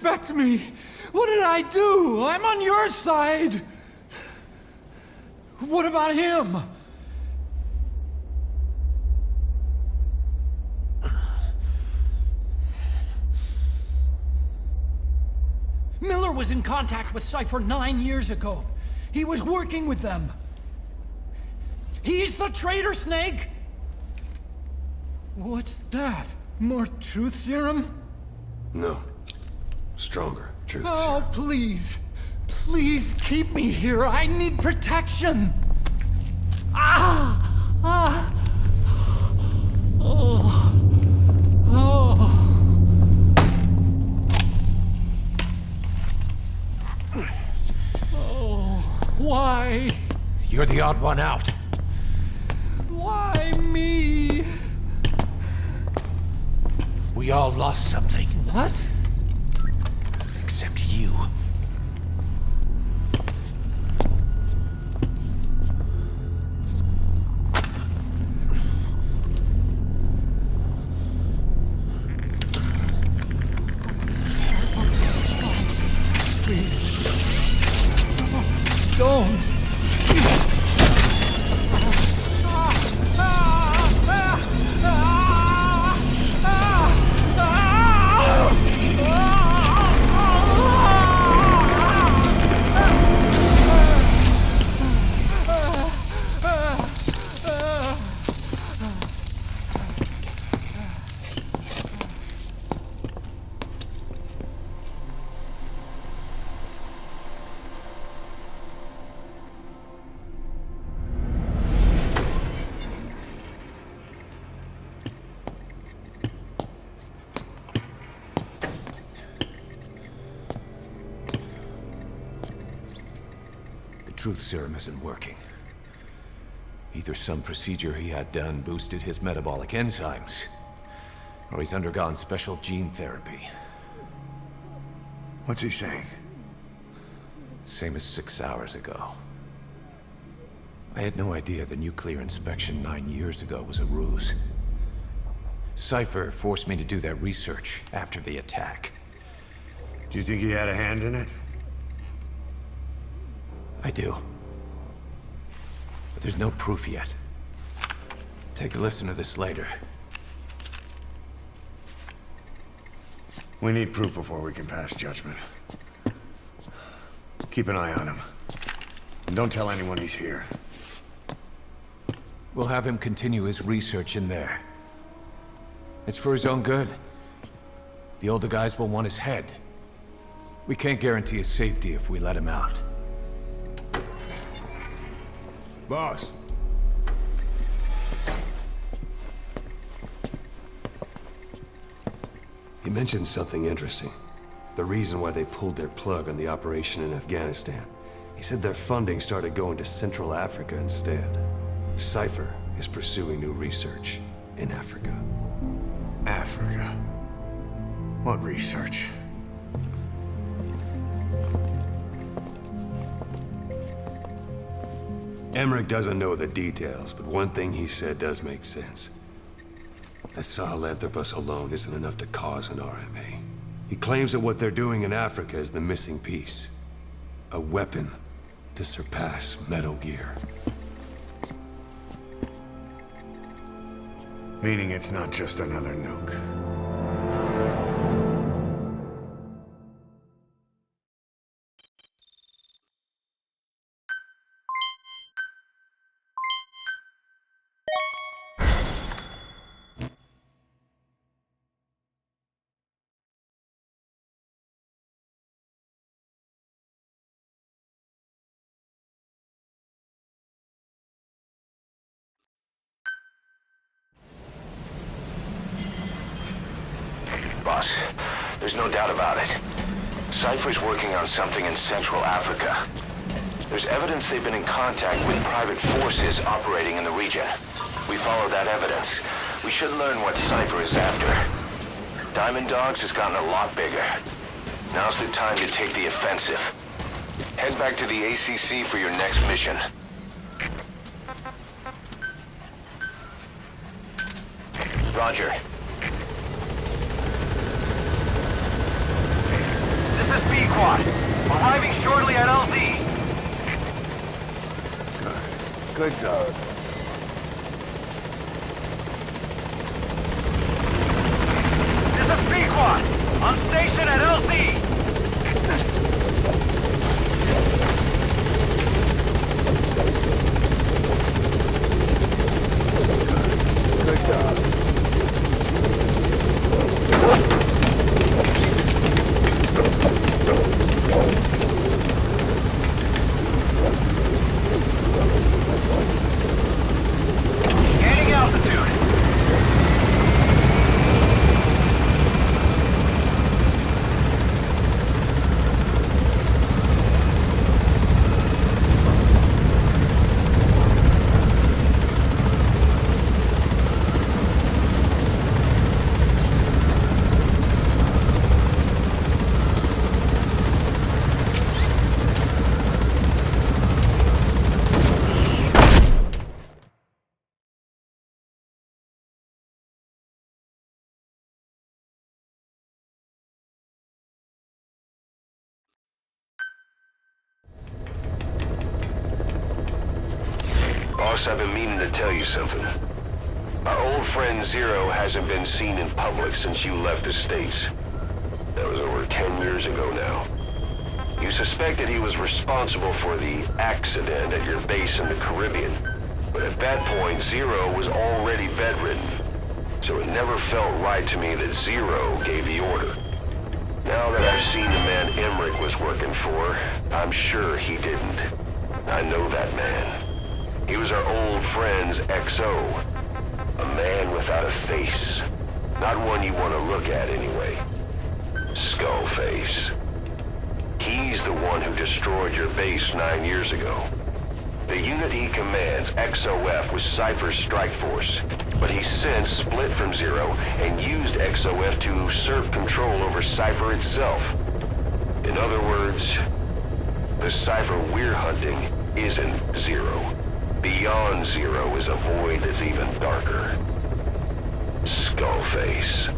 expect me? What did I do? I'm on your side. What about him? Miller was in contact with Cypher 9 years ago. He was working with them. He's the traitor, Snake! What's that? More truth serum? No. Stronger truth Oh, serum. please. Please keep me here. I need protection. Ah! Ah! Oh. Oh. Oh. Why? You're the odd one out. Why me? We all lost something. What? Except you. Don't! Truth serum isn't working. Either some procedure he had done boosted his metabolic enzymes, or he's undergone special gene therapy. What's he saying? Same as 6 hours ago. I had no idea the nuclear inspection 9 years ago was a ruse. Cypher forced me to do that research after the attack. Do you think he had a hand in it? I do. But there's no proof yet. Take a listen to this later. We need proof before we can pass judgment. Keep an eye on him. And don't tell anyone he's here. We'll have him continue his research in there. It's for his own good. The older guys will want his head. We can't guarantee his safety if we let him out. Boss. He mentioned something interesting. The reason why they pulled their plug on the operation in Afghanistan. He said their funding started going to Central Africa instead. Cypher is pursuing new research in Africa. Africa. What research? Emmerich doesn't know the details, but one thing he said does make sense. That Sahelanthropus alone isn't enough to cause an RMA. He claims that what they're doing in Africa is the missing piece. A weapon to surpass Metal Gear. Meaning it's not just another nuke. Boss, there's no doubt about it. Cypher's working on something in Central Africa. There's evidence they've been in contact with private forces operating in the region. We follow that evidence. We should learn what Cypher is after. Diamond Dogs has gotten a lot bigger. Now's the time to take the offensive. Head back to the ACC for your next mission. Roger. This is B-Quad. Arriving shortly at LZ. Good dog. This is B-Quad. On station at LZ. Good dog. Gaining altitude. Boss, I've been meaning to tell you something. Our old friend Zero hasn't been seen in public since you left the States. That was over 10 years ago now. You suspected he was responsible for the accident at your base in the Caribbean. But at that point, Zero was already bedridden. So it never felt right to me that Zero gave the order. Now that I've seen the man Emmerich was working for, I'm sure he didn't. I know that man. He was our old friend's XO. A man without a face. Not one you want to look at anyway. Skullface. He's the one who destroyed your base 9 years ago. The unit he commands, XOF, was Cypher's strike force. But he's since split from Zero and used XOF to usurp control over Cypher itself. In other words, the Cypher we're hunting isn't Zero. Beyond Zero is a void that's even darker. Skullface.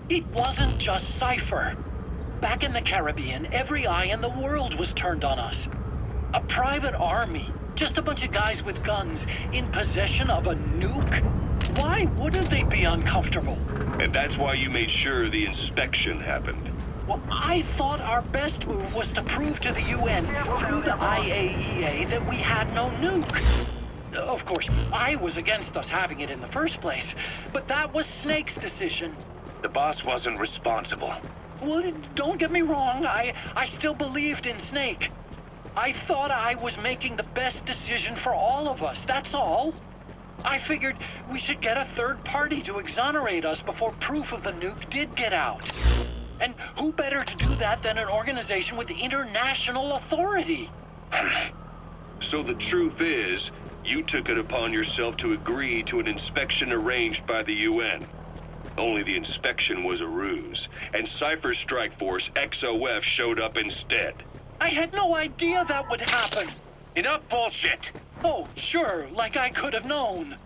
It wasn't just Cypher. Back in the Caribbean, every eye in the world was turned on us. A private army, just a bunch of guys with guns, in possession of a nuke? Why wouldn't they be uncomfortable? And that's why you made sure the inspection happened. Well, I thought our best move was to prove to the UN through the IAEA that we had no nuke. Of course, I was against us having it in the first place, but that was Snake's decision. The boss wasn't responsible. Well, don't get me wrong, I still believed in Snake. I thought I was making the best decision for all of us, that's all. I figured we should get a third party to exonerate us before proof of the nuke did get out. And who better to do that than an organization with international authority? So the truth is, you took it upon yourself to agree to an inspection arranged by the UN. Only the inspection was a ruse, and Cypher's strike force, XOF, showed up instead. I had no idea that would happen. Enough bullshit! Oh, sure, like I could have known.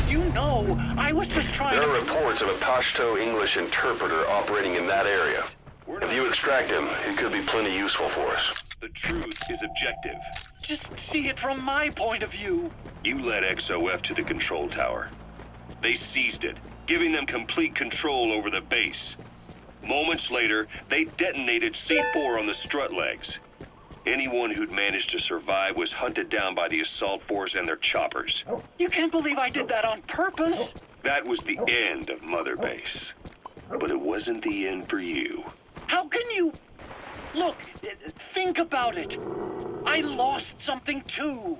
You know, I was just trying There to... are reports of a Pashto English interpreter operating in that area. If you extract him, he could be plenty useful for us. The truth is objective. Just see it from my point of view. You led XOF to the control tower. They seized it, giving them complete control over the base. Moments later, they detonated C4 on the strut legs. Anyone who'd managed to survive was hunted down by the assault force and their choppers. You can't believe I did that on purpose. That was the end of Mother Base. But it wasn't the end for you. How can you... Look, think about it. I lost something too.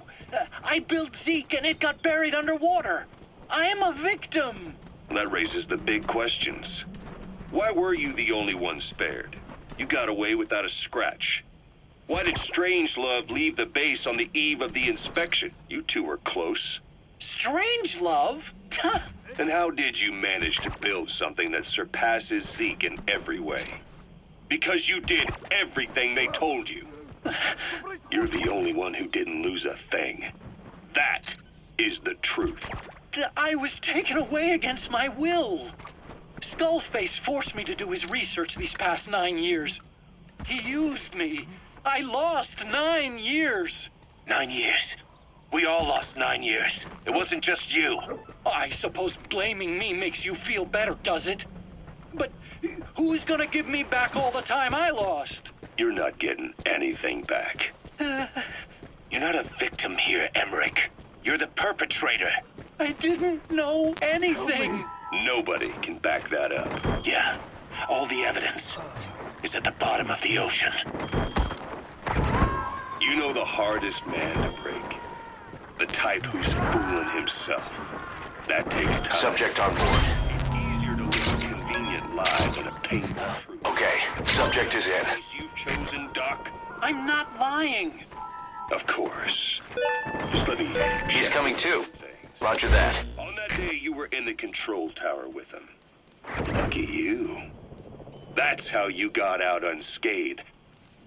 I built Zeke and it got buried underwater. I am a victim. That raises the big questions. Why were you the only one spared? You got away without a scratch. Why did Strangelove leave the base on the eve of the inspection? You two were close. Strangelove? And how did you manage to build something that surpasses Zeke in every way? Because you did everything they told you. You're the only one who didn't lose a thing. That is the truth. I was taken away against my will. Skullface forced me to do his research these past 9 years. He used me. I lost 9 years. 9 years. We all lost 9 years. It wasn't just you. I suppose blaming me makes you feel better, does it? But who's gonna give me back all the time I lost? You're not getting anything back. You're not a victim here, Emmerich. You're the perpetrator. I didn't know anything. Nobody can back that up. Yeah, all the evidence is at the bottom of the ocean. You know the hardest man to break. The type who's fooling himself. That takes time. Subject on board. It's easier to live a convenient lie than a painful truth. Okay, subject is in. You've chosen, Doc? I'm not lying. Of course. Just let me... He's check coming too. things. Roger that. On that day, you were in the control tower with him. Lucky you. That's how you got out unscathed.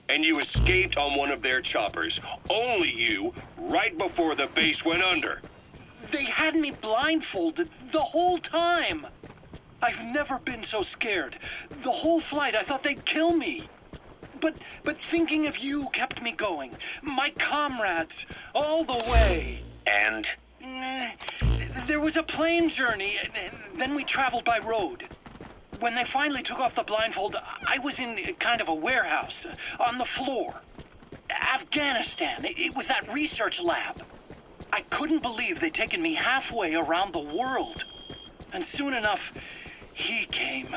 And you escaped on one of their choppers. Only you, right before the base went under. They had me blindfolded the whole time. I've never been so scared. The whole flight, I thought they'd kill me. But thinking of you kept me going. My comrades, all the way. And? There was a plane journey, then we traveled by road. When they finally took off the blindfold, I was in kind of a warehouse, on the floor. Afghanistan, it was that research lab. I couldn't believe they'd taken me halfway around the world. And soon enough, he came.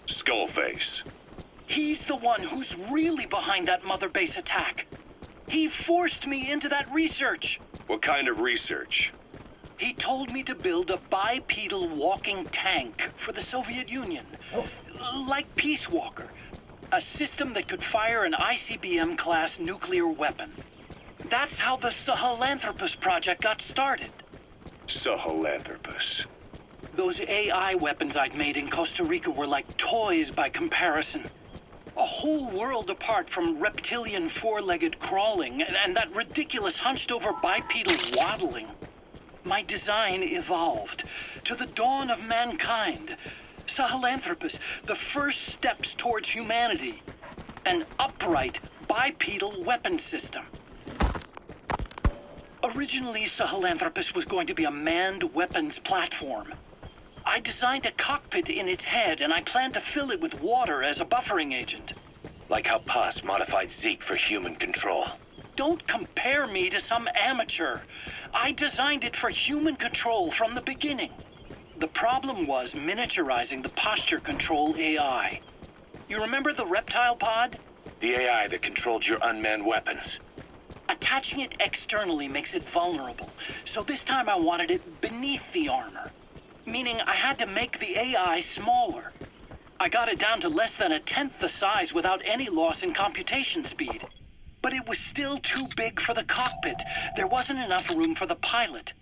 Skullface. He's the one who's really behind that Mother Base attack. He forced me into that research. What kind of research? He told me to build a bipedal walking tank for the Soviet Union. Like Peace Walker. A system that could fire an ICBM-class nuclear weapon. That's how the Sahelanthropus project got started. Sahelanthropus. Those AI weapons I'd made in Costa Rica were like toys by comparison. A whole world apart from reptilian four-legged crawling and that ridiculous hunched-over bipedal waddling. My design evolved to the dawn of mankind. Sahelanthropus, the first steps towards humanity. An upright bipedal weapon system. Originally, Sahelanthropus was going to be a manned weapons platform. I designed a cockpit in its head, and I plan to fill it with water as a buffering agent. Like how Paz modified Zeke for human control. Don't compare me to some amateur. I designed it for human control from the beginning. The problem was miniaturizing the posture control AI. You remember the reptile pod? The AI that controlled your unmanned weapons. Attaching it externally makes it vulnerable, so this time I wanted it beneath the armor. Meaning I had to make the AI smaller. I got it down to less than 1/10 the size without any loss in computation speed. But it was still too big for the cockpit. There wasn't enough room for the pilot.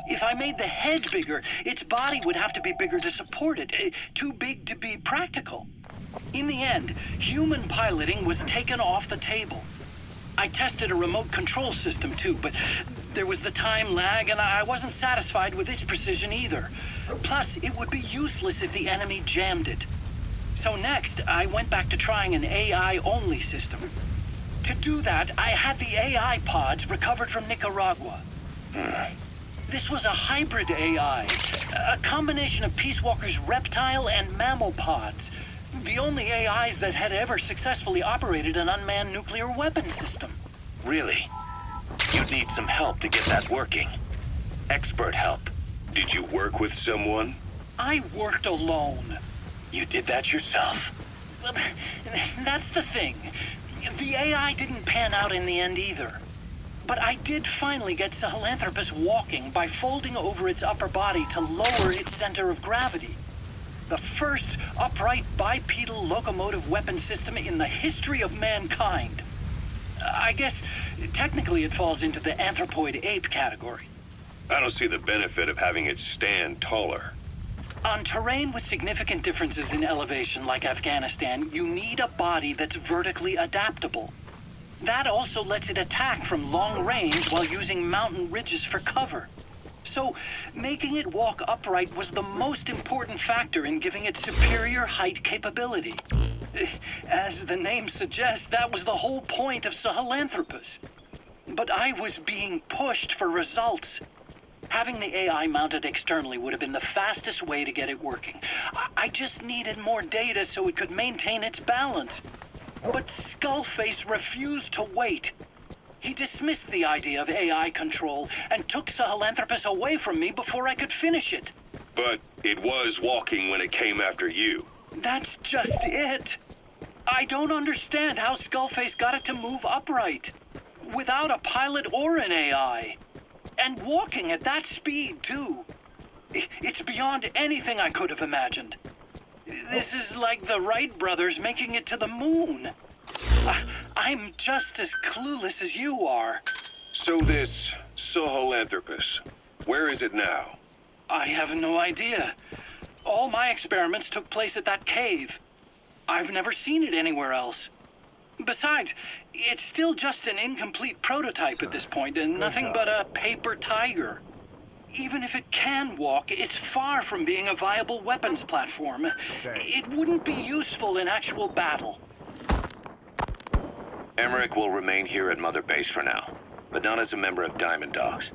If I made the head bigger, its body would have to be bigger to support it. Too big to be practical. In the end, human piloting was taken off the table. I tested a remote control system too, but there was the time lag and I wasn't satisfied with its precision either. Plus, it would be useless if the enemy jammed it. So next, I went back to trying an AI-only system. To do that, I had the AI pods recovered from Nicaragua. This was a hybrid AI, a combination of Peace Walker's reptile and mammal pods. The only AIs that had ever successfully operated an unmanned nuclear weapon system. Really? You'd need some help to get that working. Expert help. Did you work with someone? I worked alone. You did that yourself? That's the thing. The AI didn't pan out in the end either. But I did finally get Sahelanthropus walking by folding over its upper body to lower its center of gravity. The first upright bipedal locomotive weapon system in the history of mankind. I guess technically it falls into the anthropoid ape category. I don't see the benefit of having it stand taller. On terrain with significant differences in elevation like Afghanistan, you need a body that's vertically adaptable. That also lets it attack from long range while using mountain ridges for cover. So, making it walk upright was the most important factor in giving it superior height capability. As the name suggests, that was the whole point of Sahelanthropus. But I was being pushed for results. Having the AI mounted externally would have been the fastest way to get it working. I just needed more data so it could maintain its balance. But Skullface refused to wait. He dismissed the idea of AI control and took Sahelanthropus away from me before I could finish it. But it was walking when it came after you. That's just it. I don't understand how Skullface got it to move upright, without a pilot or an AI. And walking at that speed, too. It's beyond anything I could have imagined. This is like the Wright brothers making it to the moon. I'm just as clueless as you are. So this Sahelanthropus, where is it now? I have no idea. All my experiments took place at that cave. I've never seen it anywhere else. Besides, it's still just an incomplete prototype at this point, and nothing but a paper tiger. Even if it can walk, it's far from being a viable weapons platform. It wouldn't be useful in actual battle. Emmerich will remain here at Mother Base for now, but not as a member of Diamond Dogs.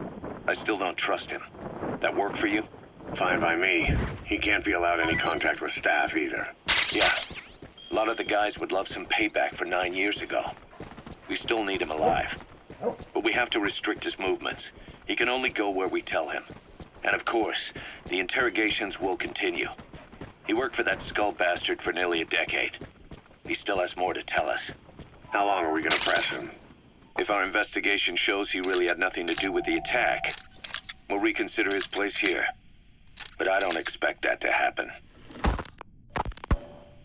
I still don't trust him. That work for you? Fine by me. He can't be allowed any contact with staff either. Yeah. A lot of the guys would love some payback for 9 years ago. We still need him alive. But we have to restrict his movements. He can only go where we tell him. And of course, the interrogations will continue. He worked for that skull bastard for nearly a decade. He still has more to tell us. How long are we gonna press him? If our investigation shows he really had nothing to do with the attack, we'll reconsider his place here. But I don't expect that to happen.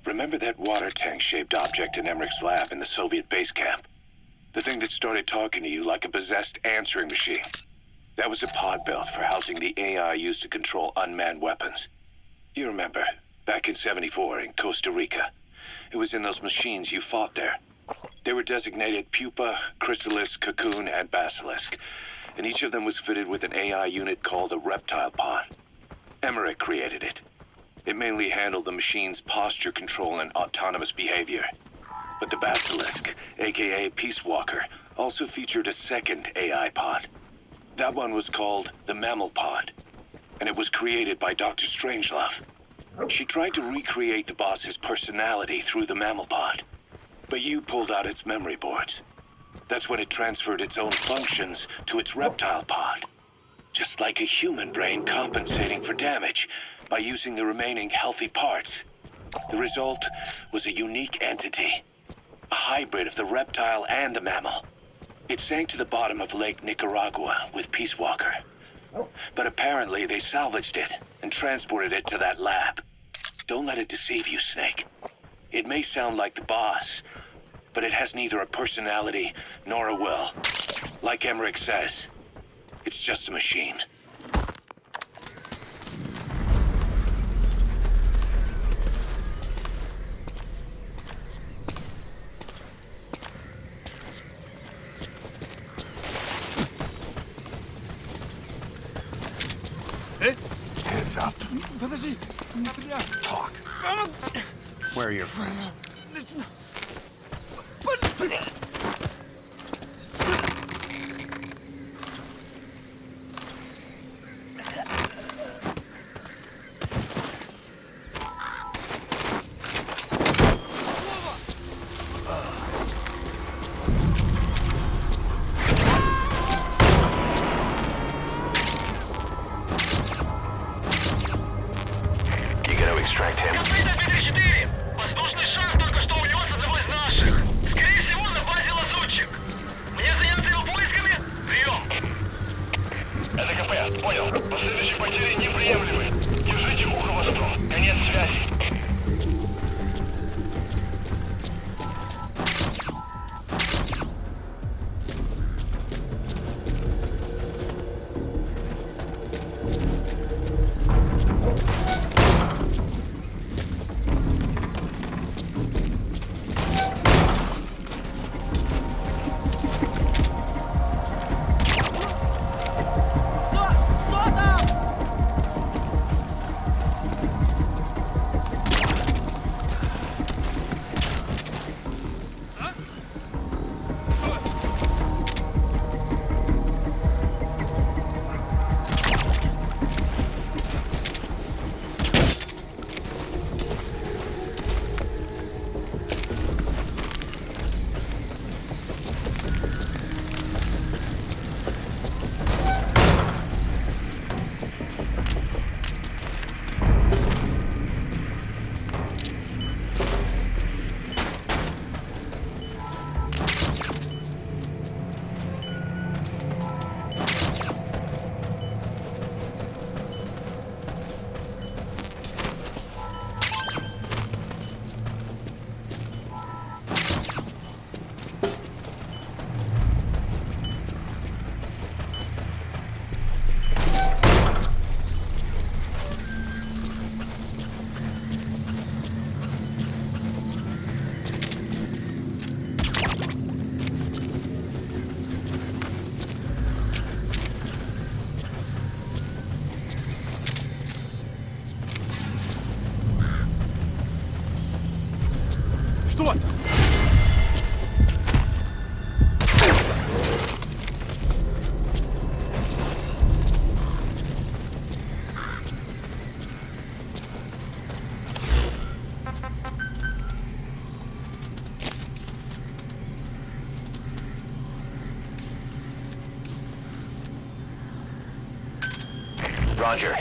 Remember that water tank-shaped object in Emmerich's lab in the Soviet base camp? The thing that started talking to you like a possessed answering machine. That was a pod built for housing the AI used to control unmanned weapons. You remember, back in '74 in Costa Rica. It was in those machines you fought there. They were designated Pupa, Chrysalis, Cocoon, and Basilisk, and each of them was fitted with an AI unit called a reptile pod. Emmerich created it. It mainly handled the machine's posture control and autonomous behavior. But the Basilisk, aka Peace Walker, also featured a second AI pod. That one was called the Mammal Pod. and it was created by Dr. Strangelove. She tried to recreate the boss's personality through the mammal pod, but you pulled out its memory boards. That's when it transferred its own functions to its reptile pod. Just like a human brain compensating for damage by using the remaining healthy parts. The result was a unique entity, a hybrid of the reptile and the mammal. It sank to the bottom of Lake Nicaragua with Peace Walker. But apparently they salvaged it and transported it to that lab. Don't let it deceive you, Snake. It may sound like the boss, but it has neither a personality nor a will. Like Emmerich says, it's just a machine. Hands up. Подожди, не стреляй. Talk. Where are your friends? You gonna extract him? Воздушный шар только что унес одного из наших. Скорее всего, на базе лазутчик. Мне заняться его поисками? Прием. Это КП, понял. Последующие потери неприемлемы. Держите ухо востро. Конец связи. Что там? Roger.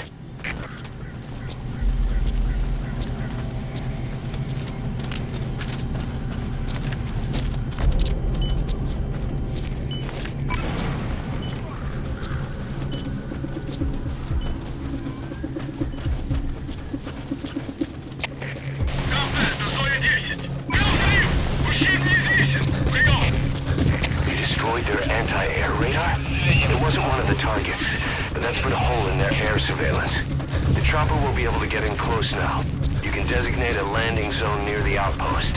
You destroyed their anti-air radar? It wasn't one of the targets, but that's put a hole in their air surveillance. The chopper will be able to get in close now. You can designate a landing zone near the outpost.